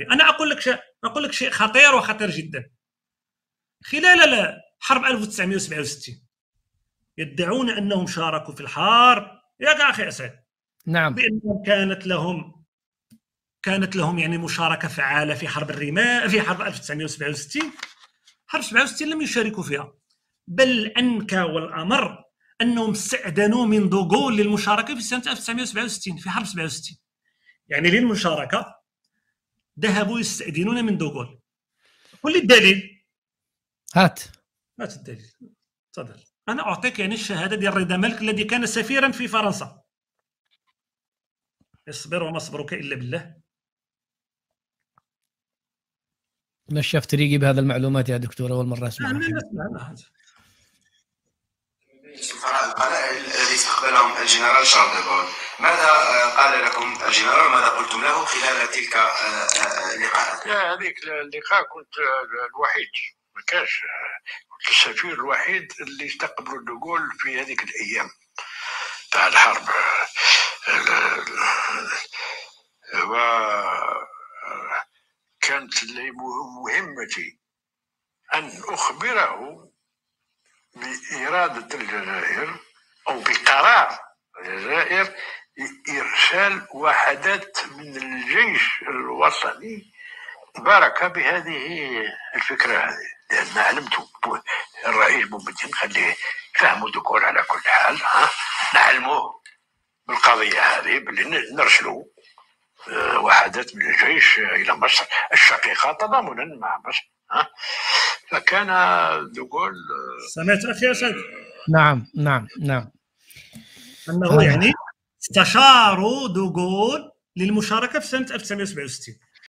العبري. انا اقول لك شيء خطير وخطير جدا. خلال حرب 1967 يدعون انهم شاركوا في الحرب يا اخي اسد. نعم. بانهم كانت لهم يعني مشاركه فعاله في حرب الرمال، في حرب 1967. حرب 67 لم يشاركوا فيها، بل انكى والامر انهم استأذنوا من دوغول للمشاركه في سنه 1967 في حرب 67. يعني للمشاركه ذهبوا يستأذنون من دوغول. قل لي الدليل. هات الدليل. تفضل. انا اعطيك يعني الشهاده ديال رضا مالك الذي كان سفيرا في فرنسا. اصبر وما صبرك الا بالله. نشف طريقي بهذا المعلومات يا دكتور، اول مره اسمعها. القلائل الذي استقبلهم الجنرال شارل ديغول، ماذا قال لكم الجنرال؟ ماذا قلتم له خلال تلك اللقاءات؟ هذيك اللقاء كنت الوحيد، ما كانش، كنت السفير الوحيد اللي استقبلوا ديغول في هذيك الايام تاع الحرب. وكانت مهمتي ان اخبره بإرادة الجزائر أو بقرار الجزائر إرسال وحدات من الجيش الوطني بارك بهذه الفكرة هذه، لأن علمت الرئيس بومدين خليه فهموا ديغول على كل حال، نعلموه بالقضية هذه باللي نرسلوا وحدات من الجيش إلى مصر الشقيقة تضامنا مع مصر. فكان ديغول. سمعت اخي اسد؟ نعم انه يعني استشاروا ديغول للمشاركه في سنه 1967.